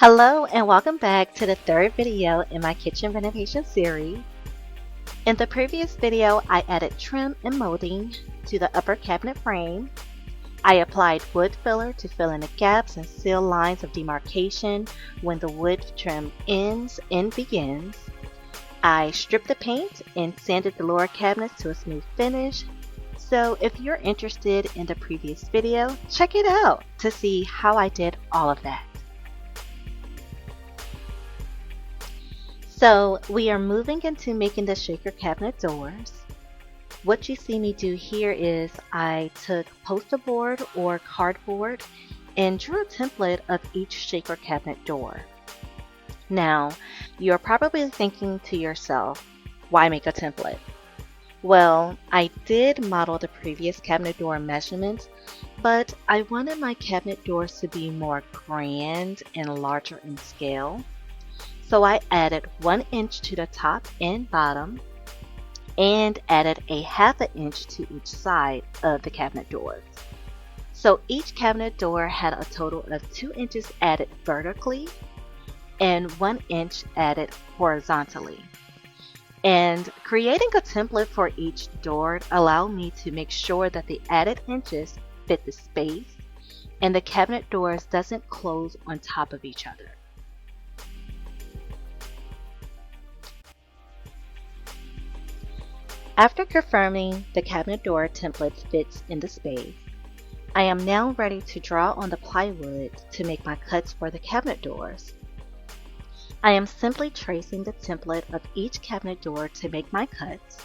Hello and welcome back to the third video in my kitchen renovation series. In the previous video, I added trim and molding to the upper cabinet frame. I applied wood filler to fill in the gaps and seal lines of demarcation when the wood trim ends and begins. I stripped the paint and sanded the lower cabinets to a smooth finish. So if you're interested in the previous video, check it out to see how I did all of that. So we are moving into making the shaker cabinet doors. What you see me do here is I took poster board or cardboard and drew a template of each shaker cabinet door. Now, you're probably thinking to yourself, why make a template? Well, I did model the previous cabinet door measurements, but I wanted my cabinet doors to be more grand and larger in scale. So I added 1 inch to the top and bottom and added a ½ inch to each side of the cabinet doors. So each cabinet door had a total of 2 inches added vertically and 1 inch added horizontally. And creating a template for each door allowed me to make sure that the added inches fit the space and the cabinet doors doesn't close on top of each other. After confirming the cabinet door template fits in the space, I am now ready to draw on the plywood to make my cuts for the cabinet doors. I am simply tracing the template of each cabinet door to make my cuts.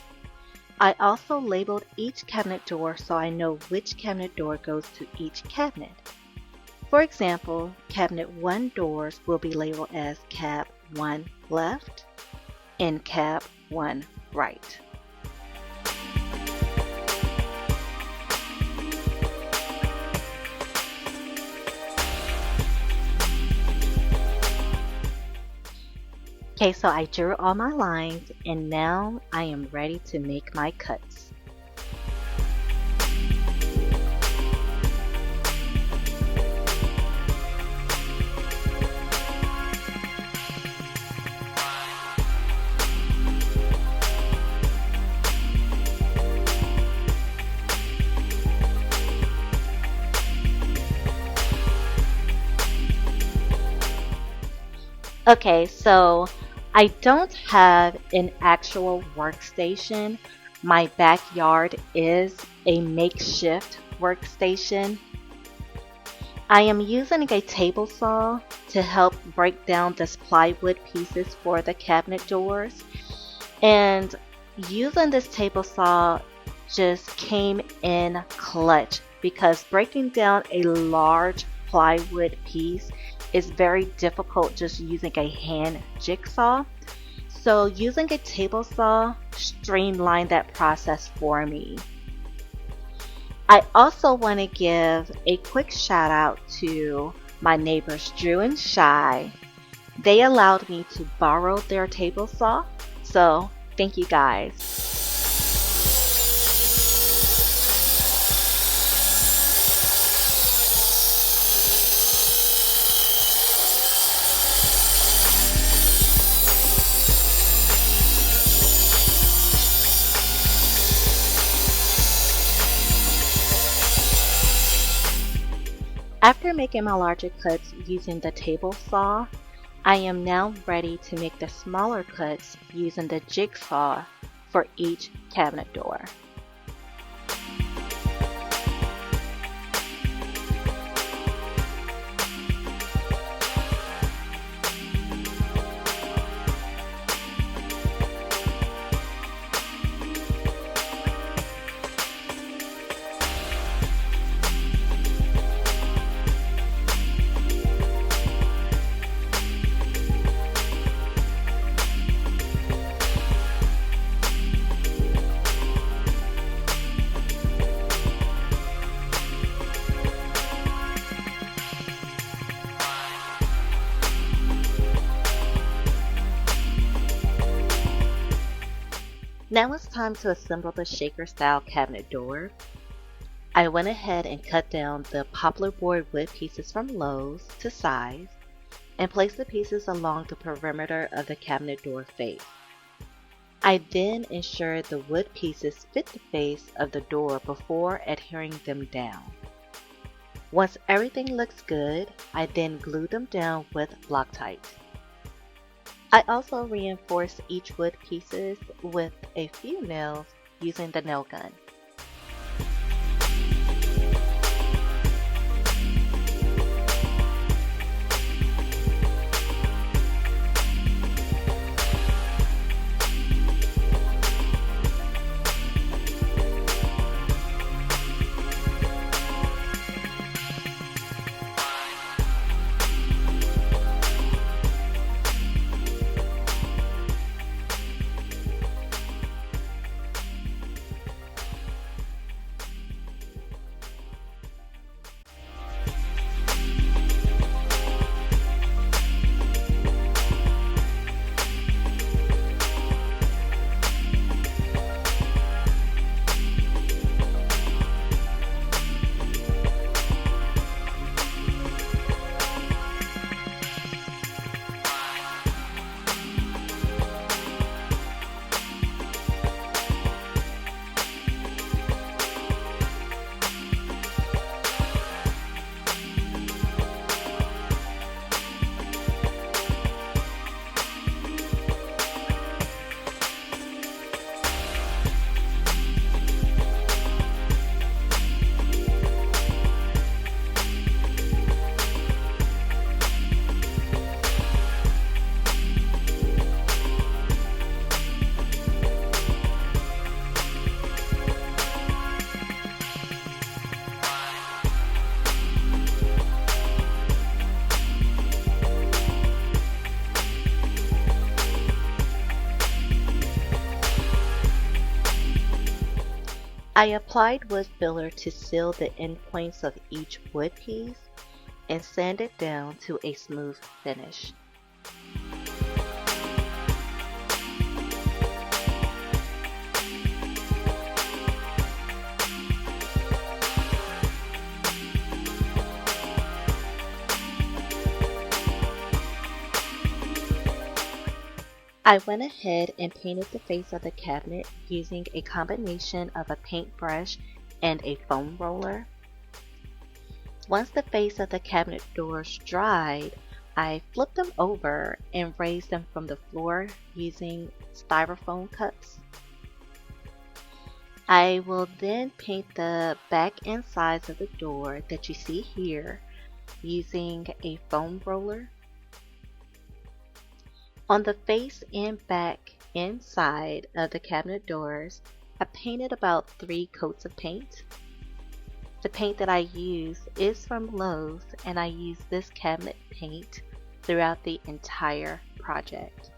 I also labeled each cabinet door so I know which cabinet door goes to each cabinet. For example, cabinet 1 doors will be labeled as cab 1 left and cab 1 right. Okay, so I drew all my lines and now I am ready to make my cuts. Okay, so I don't have an actual workstation. My backyard is a makeshift workstation. I am using a table saw to help break down these plywood pieces for the cabinet doors. And using this table saw just came in clutch because breaking down a large plywood piece is very difficult just using a hand jigsaw. So using a table saw streamlined that process for me. I also want to give a quick shout out to my neighbors Drew and Shy. They allowed me to borrow their table saw, so thank you guys. After making my larger cuts using the table saw, I am now ready to make the smaller cuts using the jigsaw for each cabinet door. Now it's time to assemble the shaker style cabinet door. I went ahead and cut down the poplar board wood pieces from Lowe's to size and place the pieces along the perimeter of the cabinet door face. I then ensure the wood pieces fit the face of the door before adhering them down. Once everything looks good, I then glue them down with Loctite. I also reinforce each wood pieces with a few nails using the nail gun. I applied wood filler to seal the endpoints of each wood piece and sand it down to a smooth finish. I went ahead and painted the face of the cabinet using a combination of a paintbrush and a foam roller. Once the face of the cabinet doors dried, I flipped them over and raised them from the floor using styrofoam cups. I will then paint the back and sides of the door that you see here using a foam roller. On the face and back and side of the cabinet doors, I painted about 3 coats of paint. The paint that I use is from Lowe's, and I use this cabinet paint throughout the entire project.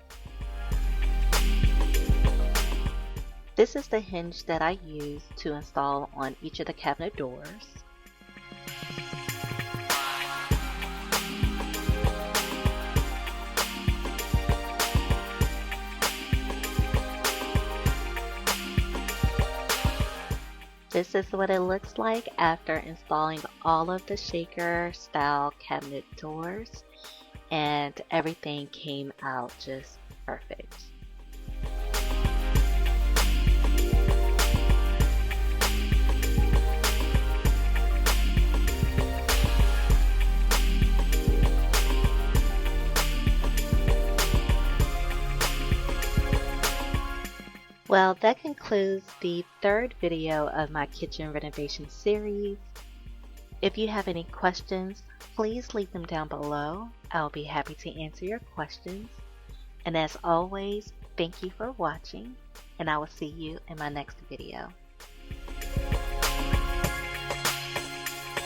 This is the hinge that I use to install on each of the cabinet doors. This is what it looks like after installing all of the shaker style cabinet doors, and everything came out just perfect. Well, that concludes the 3rd video of my kitchen renovation series. If you have any questions, please leave them down below. I'll be happy to answer your questions. And as always, thank you for watching, and I will see you in my next video.